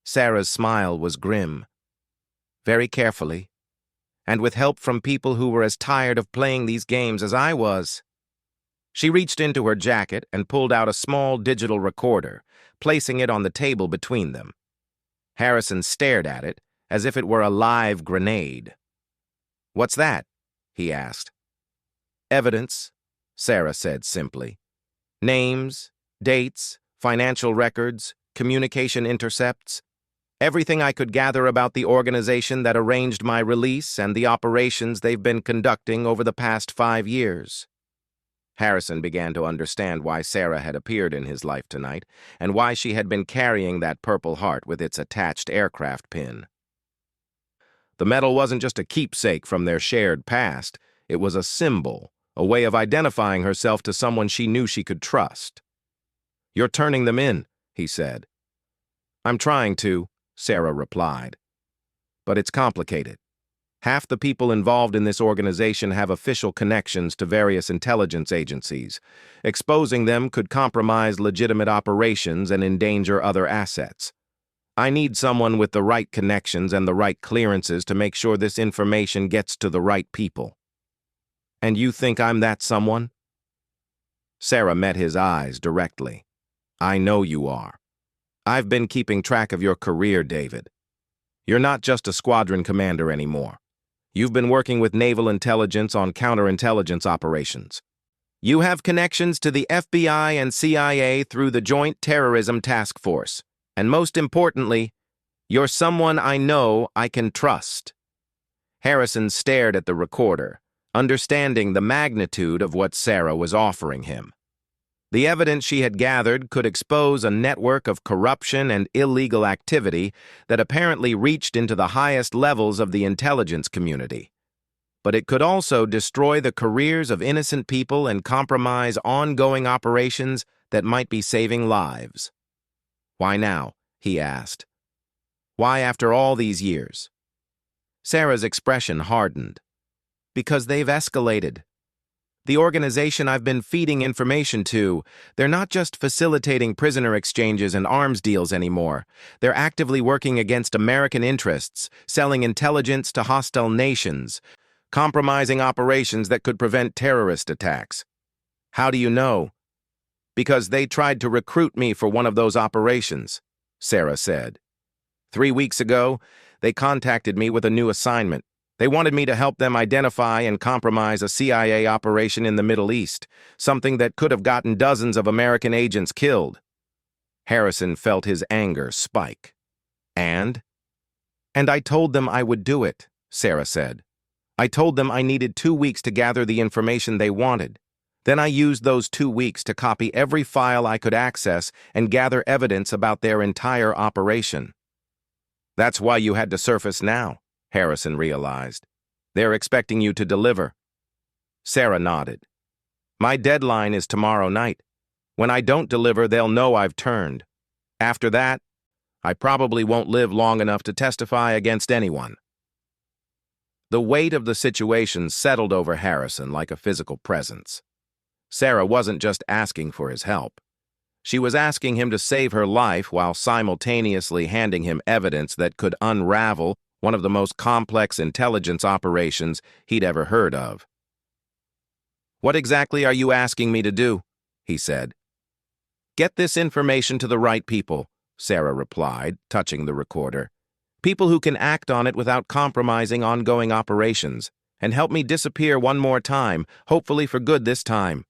Sarah's smile was grim. "Very carefully, and with help from people who were as tired of playing these games as I was." She reached into her jacket and pulled out a small digital recorder, placing it on the table between them. Harrison stared at it as if it were a live grenade. "What's that?" he asked. "Evidence," Sarah said simply. "Names, dates, financial records, communication intercepts, everything I could gather about the organization that arranged my release and the operations they've been conducting over the past 5 years." Harrison began to understand why Sarah had appeared in his life tonight and why she had been carrying that Purple Heart with its attached aircraft pin. The medal wasn't just a keepsake from their shared past. It was a symbol, a way of identifying herself to someone she knew she could trust. "You're turning them in," he said. "I'm trying to," Sarah replied. "But it's complicated. Half the people involved in this organization have official connections to various intelligence agencies. Exposing them could compromise legitimate operations and endanger other assets. I need someone with the right connections and the right clearances to make sure this information gets to the right people." "And you think I'm that someone?" Sarah met his eyes directly. "I know you are. I've been keeping track of your career, David. You're not just a squadron commander anymore. You've been working with naval intelligence on counterintelligence operations. You have connections to the FBI and CIA through the Joint Terrorism Task Force. And most importantly, you're someone I know I can trust." Harrison stared at the recorder, understanding the magnitude of what Sarah was offering him. The evidence she had gathered could expose a network of corruption and illegal activity that apparently reached into the highest levels of the intelligence community. But it could also destroy the careers of innocent people and compromise ongoing operations that might be saving lives. "Why now?" he asked. "Why after all these years?" Sarah's expression hardened. "Because they've escalated. The organization I've been feeding information to, they're not just facilitating prisoner exchanges and arms deals anymore. They're actively working against American interests, selling intelligence to hostile nations, compromising operations that could prevent terrorist attacks." "How do you know?" "Because they tried to recruit me for one of those operations," Sarah said. 3 weeks ago, they contacted me with a new assignment. They wanted me to help them identify and compromise a CIA operation in the Middle East, something that could have gotten dozens of American agents killed. Harrison felt his anger spike. And I told them I would do it," Sarah said. "I told them I needed 2 weeks to gather the information they wanted. Then I used those 2 weeks to copy every file I could access and gather evidence about their entire operation." "That's why you had to surface now," Harrison realized. "They're expecting you to deliver." Sarah nodded. "My deadline is tomorrow night. When I don't deliver, they'll know I've turned. After that, I probably won't live long enough to testify against anyone." The weight of the situation settled over Harrison like a physical presence. Sarah wasn't just asking for his help. She was asking him to save her life while simultaneously handing him evidence that could unravel one of the most complex intelligence operations he'd ever heard of. "What exactly are you asking me to do?" he said. "Get this information to the right people," Sarah replied, touching the recorder. "People who can act on it without compromising ongoing operations, and help me disappear one more time, hopefully for good this time."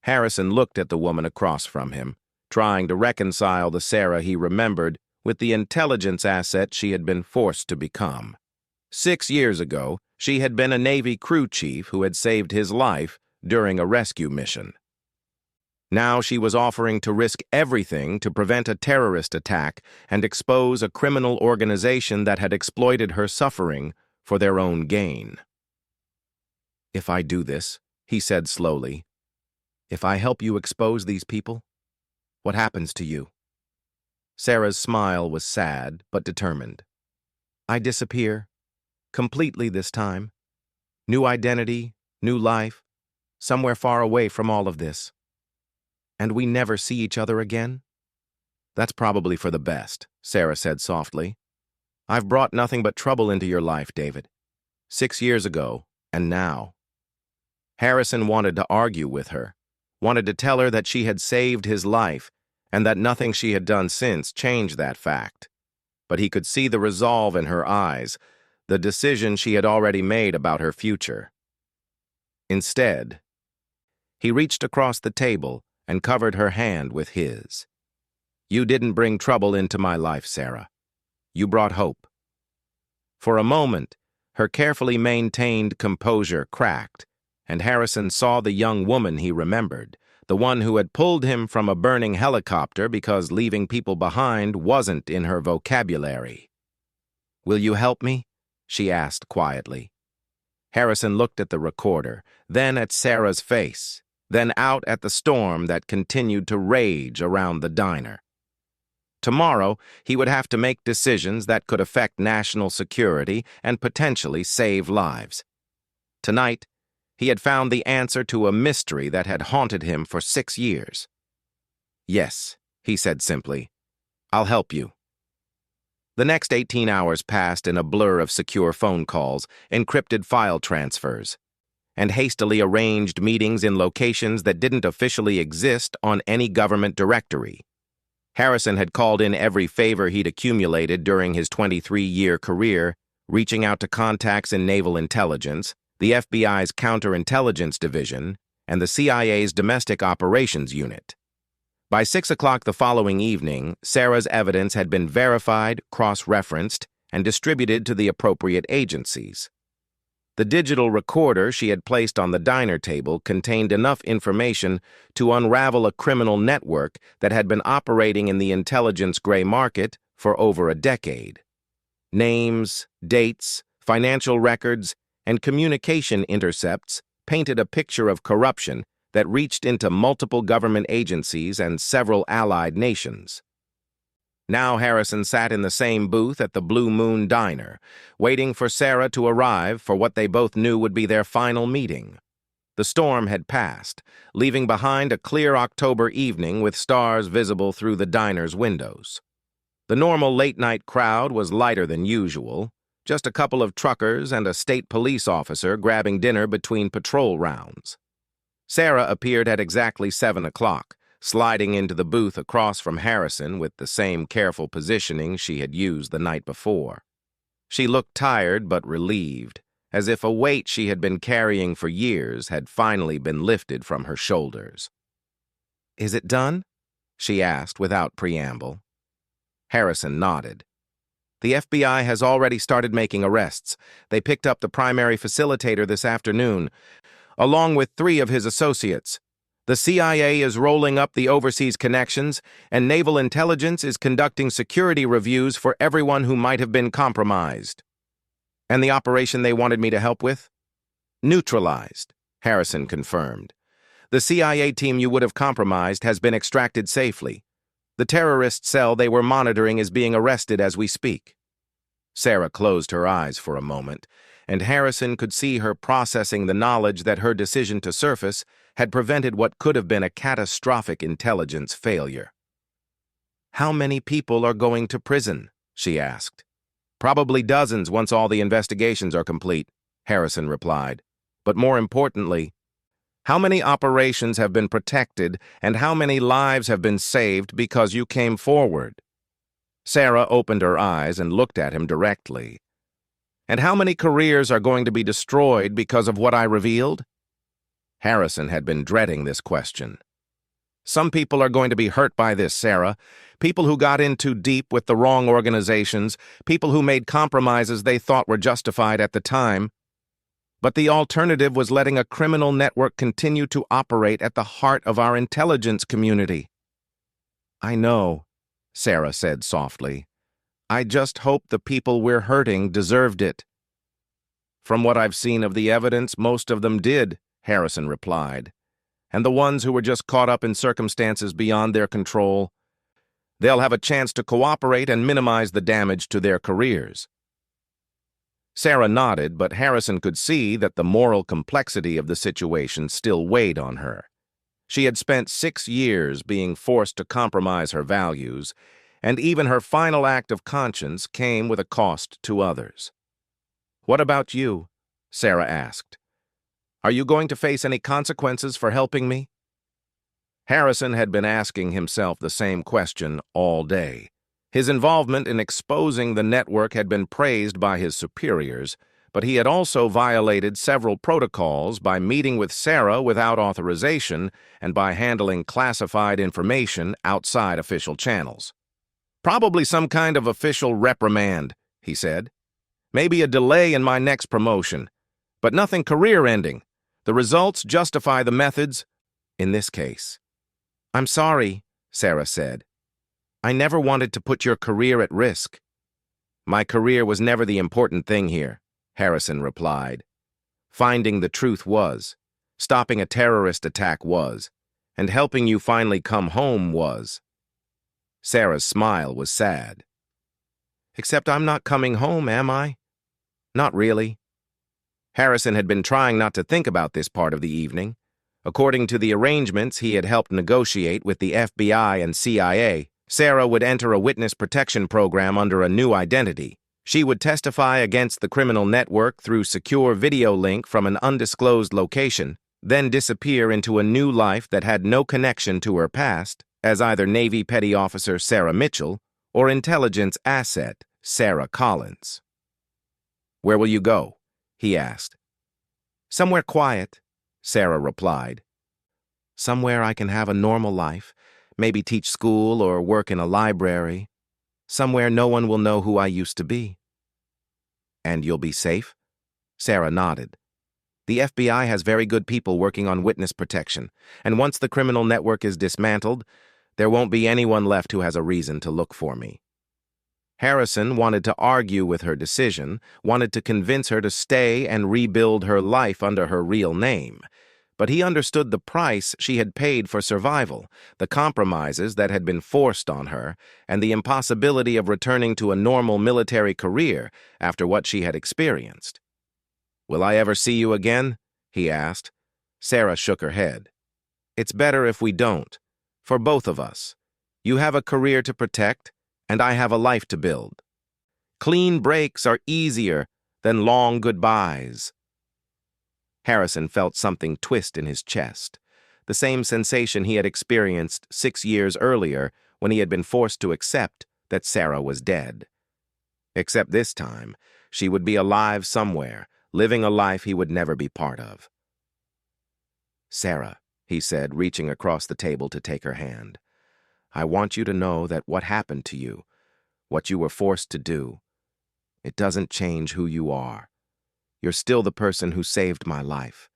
Harrison looked at the woman across from him, trying to reconcile the Sarah he remembered with the intelligence asset she had been forced to become. 6 years ago, she had been a Navy crew chief who had saved his life during a rescue mission. Now she was offering to risk everything to prevent a terrorist attack and expose a criminal organization that had exploited her suffering for their own gain. "If I do this," he said slowly, "if I help you expose these people, what happens to you?" Sarah's smile was sad but determined. "I disappear, completely this time. New identity, new life, somewhere far away from all of this. And we never see each other again?" "That's probably for the best," Sarah said softly. "I've brought nothing but trouble into your life, David. 6 years ago, and now." Harrison wanted to argue with her, wanted to tell her that she had saved his life, and that nothing she had done since changed that fact. But he could see the resolve in her eyes, the decision she had already made about her future. Instead, he reached across the table and covered her hand with his. "You didn't bring trouble into my life, Sarah. You brought hope." For a moment, her carefully maintained composure cracked, and Harrison saw the young woman he remembered, the one who had pulled him from a burning helicopter because leaving people behind wasn't in her vocabulary. "Will you help me?" she asked quietly. Harrison looked at the recorder, then at Sarah's face, then out at the storm that continued to rage around the diner. Tomorrow, he would have to make decisions that could affect national security and potentially save lives. Tonight, he had found the answer to a mystery that had haunted him for 6 years. "Yes," he said simply. "I'll help you." The next 18 hours passed in a blur of secure phone calls, encrypted file transfers, and hastily arranged meetings in locations that didn't officially exist on any government directory. Harrison had called in every favor he'd accumulated during his 23-year career, reaching out to contacts in naval intelligence, the FBI's counterintelligence division, and the CIA's domestic operations unit. By 6 o'clock the following evening, Sarah's evidence had been verified, cross-referenced, and distributed to the appropriate agencies. The digital recorder she had placed on the diner table contained enough information to unravel a criminal network that had been operating in the intelligence gray market for over a decade. Names, dates, financial records, and communication intercepts painted a picture of corruption that reached into multiple government agencies and several allied nations. Now Harrison sat in the same booth at the Blue Moon Diner, waiting for Sarah to arrive for what they both knew would be their final meeting. The storm had passed, leaving behind a clear October evening with stars visible through the diner's windows. The normal late-night crowd was lighter than usual, just a couple of truckers and a state police officer grabbing dinner between patrol rounds. Sarah appeared at exactly 7 o'clock, sliding into the booth across from Harrison with the same careful positioning she had used the night before. She looked tired but relieved, as if a weight she had been carrying for years had finally been lifted from her shoulders. "Is it done?" she asked without preamble. Harrison nodded. "The FBI has already started making arrests. They picked up the primary facilitator this afternoon, along with 3 of his associates. The CIA is rolling up the overseas connections, and naval intelligence is conducting security reviews for everyone who might have been compromised." "And the operation they wanted me to help with?" "Neutralized," Harrison confirmed. "The CIA team you would have compromised has been extracted safely. The terrorist cell they were monitoring is being arrested as we speak." Sarah closed her eyes for a moment, and Harrison could see her processing the knowledge that her decision to surface had prevented what could have been a catastrophic intelligence failure. "How many people are going to prison?" she asked. "Probably dozens once all the investigations are complete," Harrison replied. "But more importantly, how many operations have been protected and how many lives have been saved because you came forward?" Sarah opened her eyes and looked at him directly. "And how many careers are going to be destroyed because of what I revealed?" Harrison had been dreading this question. "Some people are going to be hurt by this, Sarah. People who got in too deep with the wrong organizations, people who made compromises they thought were justified at the time. But the alternative was letting a criminal network continue to operate at the heart of our intelligence community." "I know," Sarah said softly. "I just hope the people we're hurting deserved it." "From what I've seen of the evidence, most of them did," Harrison replied. "And the ones who were just caught up in circumstances beyond their control, they'll have a chance to cooperate and minimize the damage to their careers." Sarah nodded, but Harrison could see that the moral complexity of the situation still weighed on her. She had spent 6 years being forced to compromise her values, and even her final act of conscience came with a cost to others. "What about you?" Sarah asked. "Are you going to face any consequences for helping me?" Harrison had been asking himself the same question all day. His involvement in exposing the network had been praised by his superiors, but he had also violated several protocols by meeting with Sarah without authorization and by handling classified information outside official channels. "Probably some kind of official reprimand," he said. "Maybe a delay in my next promotion, but nothing career-ending. The results justify the methods in this case." "I'm sorry," Sarah said. "I never wanted to put your career at risk." "My career was never the important thing here," Harrison replied. "Finding the truth was, stopping a terrorist attack was, and helping you finally come home was." Sarah's smile was sad. "Except I'm not coming home, am I?" "Not really." Harrison had been trying not to think about this part of the evening. According to the arrangements he had helped negotiate with the FBI and CIA, Sarah would enter a witness protection program under a new identity. She would testify against the criminal network through secure video link from an undisclosed location, then disappear into a new life that had no connection to her past as either Navy Petty Officer Sarah Mitchell or intelligence asset Sarah Collins. "Where will you go?" he asked. "Somewhere quiet," Sarah replied. "Somewhere I can have a normal life, maybe teach school or work in a library. Somewhere no one will know who I used to be." "And you'll be safe?" Sarah nodded. The FBI has very good people working on witness protection, and once the criminal network is dismantled, there won't be anyone left who has a reason to look for me. Harrison wanted to argue with her decision, wanted to convince her to stay and rebuild her life under her real name. But he understood the price she had paid for survival, the compromises that had been forced on her, and the impossibility of returning to a normal military career after what she had experienced. "Will I ever see you again?" he asked. Sarah shook her head. "It's better if we don't, for both of us. You have a career to protect, and I have a life to build. Clean breaks are easier than long goodbyes." Harrison felt something twist in his chest, the same sensation he had experienced 6 years earlier when he had been forced to accept that Sarah was dead. Except this time, she would be alive somewhere, living a life he would never be part of. "Sarah," he said, reaching across the table to take her hand, "I want you to know that what happened to you, what you were forced to do, it doesn't change who you are. You're still the person who saved my life.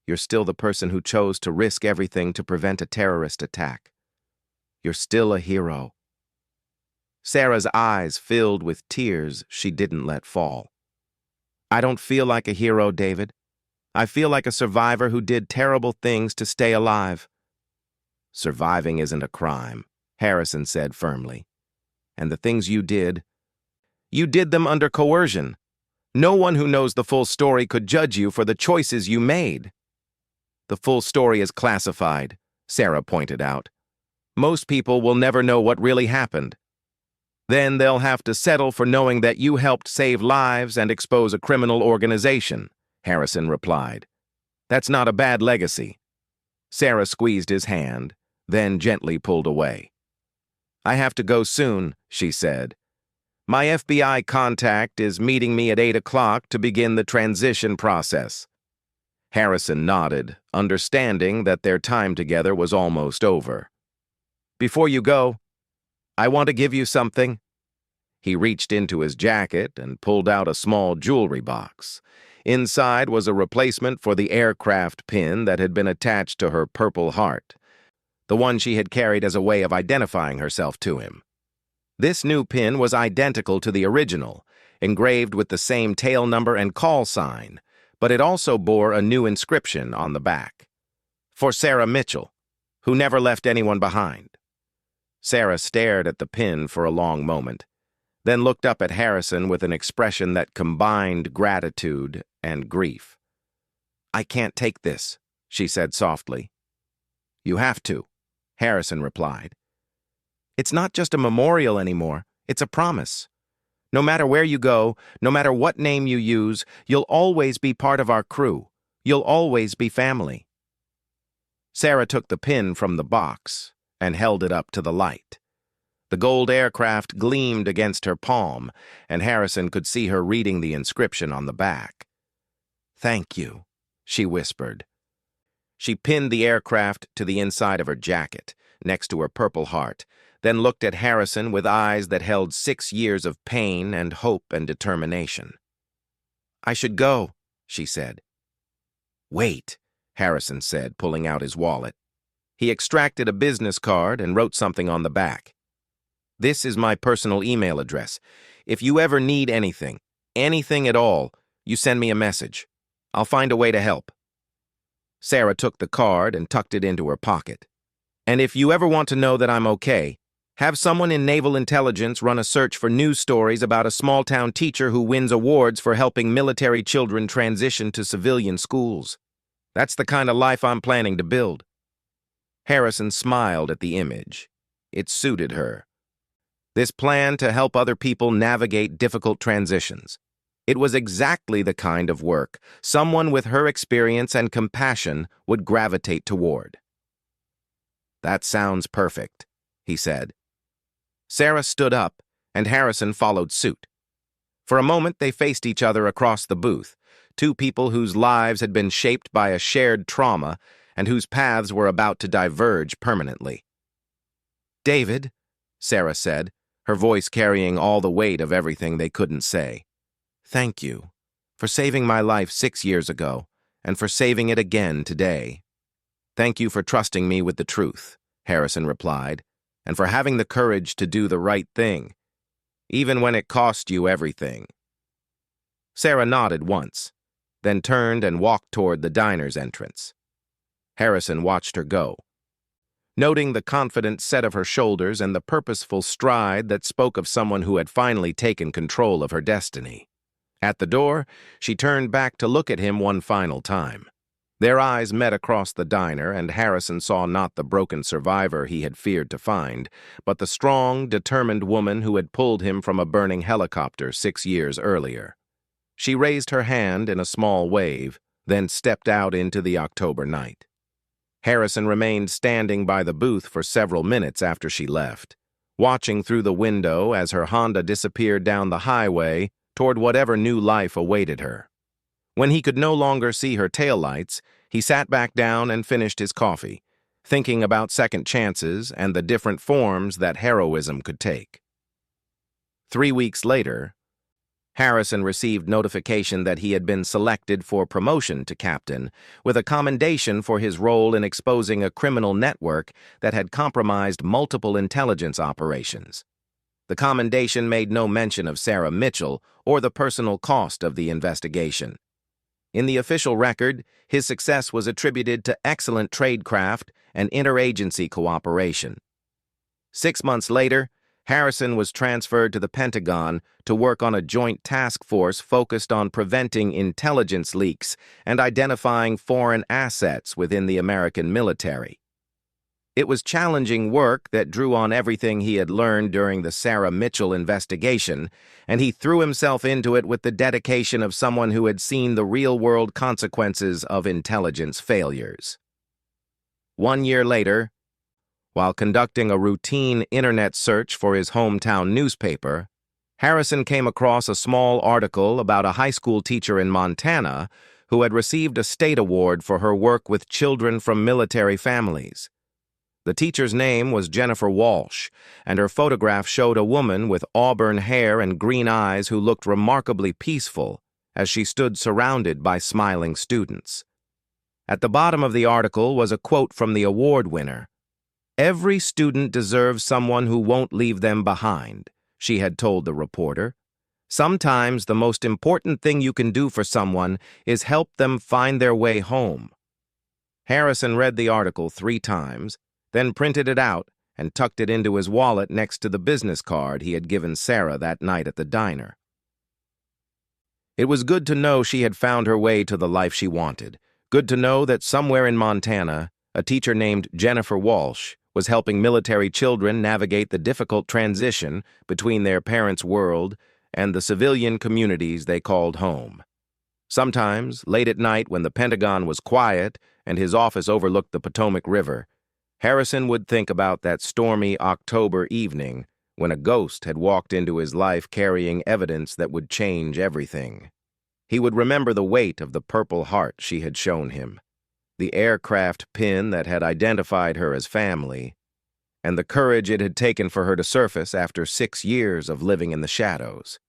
You're still the person who chose to risk everything to prevent a terrorist attack. You're still a hero." Sarah's eyes filled with tears she didn't let fall. "I don't feel like a hero, David. I feel like a survivor who did terrible things to stay alive." "Surviving isn't a crime," Harrison said firmly. "And the things you did them under coercion. No one who knows the full story could judge you for the choices you made." "The full story is classified," Sarah pointed out. "Most people will never know what really happened. Then they'll have to settle for knowing that you helped save lives and expose a criminal organization," Harrison replied. "That's not a bad legacy." Sarah squeezed his hand, then gently pulled away. "I have to go soon," she said. "My FBI contact is meeting me at 8 o'clock to begin the transition process." Harrison nodded, understanding that their time together was almost over. "Before you go, I want to give you something." He reached into his jacket and pulled out a small jewelry box. Inside was a replacement for the aircraft pin that had been attached to her Purple Heart, the one she had carried as a way of identifying herself to him. This new pin was identical to the original, engraved with the same tail number and call sign, but it also bore a new inscription on the back. "For Sarah Mitchell, who never left anyone behind." Sarah stared at the pin for a long moment, then looked up at Harrison with an expression that combined gratitude and grief. "I can't take this," she said softly. "You have to," Harrison replied. "It's not just a memorial anymore, it's a promise. No matter where you go, no matter what name you use, you'll always be part of our crew. You'll always be family." Sarah took the pin from the box and held it up to the light. The gold aircraft gleamed against her palm, and Harrison could see her reading the inscription on the back. "Thank you," she whispered. She pinned the aircraft to the inside of her jacket, next to her Purple Heart, then looked at Harrison with eyes that held 6 years of pain and hope and determination. "I should go," she said. "Wait," Harrison said, pulling out his wallet. He extracted a business card and wrote something on the back. "This is my personal email address. If you ever need anything at all, you send me a message. I'll find a way to help." Sarah took the card and tucked it into her pocket. "And if you ever want to know that I'm okay, have someone in Naval Intelligence run a search for news stories about a small-town teacher who wins awards for helping military children transition to civilian schools. That's the kind of life I'm planning to build." Harrison smiled at the image. It suited her. This plan to help other people navigate difficult transitions. It was exactly the kind of work someone with her experience and compassion would gravitate toward. "That sounds perfect," he said. Sarah stood up, and Harrison followed suit. For a moment, they faced each other across the booth, two people whose lives had been shaped by a shared trauma and whose paths were about to diverge permanently. "David," Sarah said, her voice carrying all the weight of everything they couldn't say. "Thank you for saving my life 6 years ago, and for saving it again today. Thank you for trusting me with the truth, Harrison replied, and for having the courage to do the right thing, even when it cost you everything. Sarah nodded once, then turned and walked toward the diner's entrance. Harrison watched her go, noting the confident set of her shoulders and the purposeful stride that spoke of someone who had finally taken control of her destiny. At the door, she turned back to look at him one final time. Their eyes met across the diner, and Harrison saw not the broken survivor he had feared to find, but the strong, determined woman who had pulled him from a burning helicopter 6 years earlier. She raised her hand in a small wave, then stepped out into the October night. Harrison remained standing by the booth for several minutes after she left, watching through the window as her Honda disappeared down the highway toward whatever new life awaited her. When he could no longer see her taillights, he sat back down and finished his coffee, thinking about second chances and the different forms that heroism could take. 3 weeks later, Harrison received notification that he had been selected for promotion to captain, with a commendation for his role in exposing a criminal network that had compromised multiple intelligence operations. The commendation made no mention of Sarah Mitchell or the personal cost of the investigation. In the official record, his success was attributed to excellent tradecraft and interagency cooperation. 6 months later, Harrison was transferred to the Pentagon to work on a joint task force focused on preventing intelligence leaks and identifying foreign assets within the American military. It was challenging work that drew on everything he had learned during the Sarah Mitchell investigation, and he threw himself into it with the dedication of someone who had seen the real-world consequences of intelligence failures. 1 year later, while conducting a routine internet search for his hometown newspaper, Harrison came across a small article about a high school teacher in Montana who had received a state award for her work with children from military families. The teacher's name was Jennifer Walsh, and her photograph showed a woman with auburn hair and green eyes who looked remarkably peaceful as she stood surrounded by smiling students. At the bottom of the article was a quote from the award winner. "Every student deserves someone who won't leave them behind," she had told the reporter. "Sometimes the most important thing you can do for someone is help them find their way home." Harrison read the article 3 times, then printed it out and tucked it into his wallet next to the business card he had given Sarah that night at the diner. It was good to know she had found her way to the life she wanted. Good to know that somewhere in Montana, a teacher named Jennifer Walsh was helping military children navigate the difficult transition between their parents' world and the civilian communities they called home. Sometimes, late at night when the Pentagon was quiet and his office overlooked the Potomac River, Harrison would think about that stormy October evening when a ghost had walked into his life carrying evidence that would change everything. He would remember the weight of the Purple Heart she had shown him, the aircraft pin that had identified her as family, and the courage it had taken for her to surface after 6 years of living in the shadows.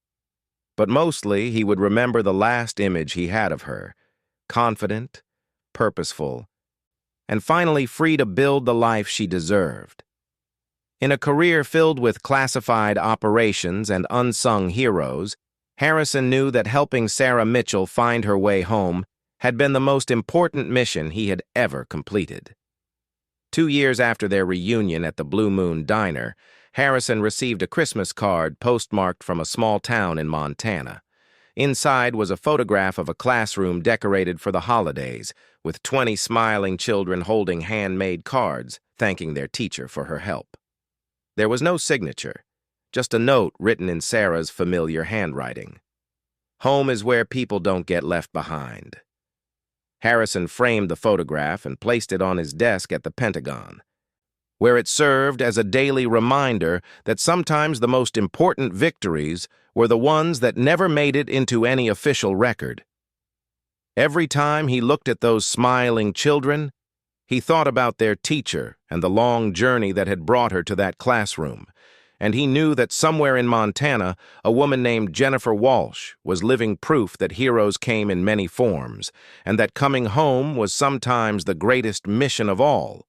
But mostly, he would remember the last image he had of her, confident, purposeful, and finally free to build the life she deserved. In a career filled with classified operations and unsung heroes, Harrison knew that helping Sarah Mitchell find her way home had been the most important mission he had ever completed. 2 years after their reunion at the Blue Moon Diner, Harrison received a Christmas card postmarked from a small town in Montana. Inside was a photograph of a classroom decorated for the holidays, with 20 smiling children holding handmade cards, thanking their teacher for her help. There was no signature, just a note written in Sarah's familiar handwriting. "Home is where people don't get left behind." Harrison framed the photograph and placed it on his desk at the Pentagon, where it served as a daily reminder that sometimes the most important victories were the ones that never made it into any official record. Every time he looked at those smiling children, he thought about their teacher and the long journey that had brought her to that classroom, and he knew that somewhere in Montana, a woman named Jennifer Walsh was living proof that heroes came in many forms, and that coming home was sometimes the greatest mission of all.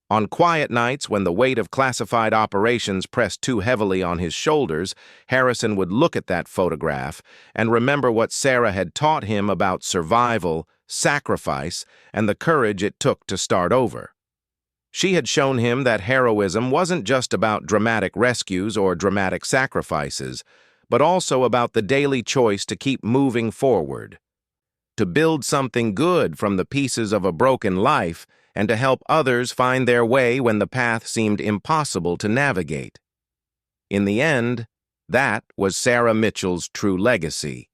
On quiet nights, when the weight of classified operations pressed too heavily on his shoulders, Harrison would look at that photograph and remember what Sarah had taught him about survival, sacrifice, and the courage it took to start over. She had shown him that heroism wasn't just about dramatic rescues or dramatic sacrifices, but also about the daily choice to keep moving forward, to build something good from the pieces of a broken life, and to help others find their way when the path seemed impossible to navigate. In the end, that was Sarah Mitchell's true legacy.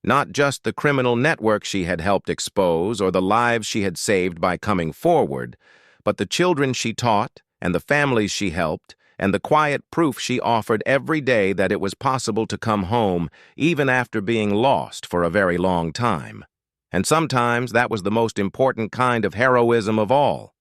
Not just the criminal network she had helped expose or the lives she had saved by coming forward, but the children she taught, and the families she helped, and the quiet proof she offered every day that it was possible to come home even after being lost for a very long time. And sometimes that was the most important kind of heroism of all.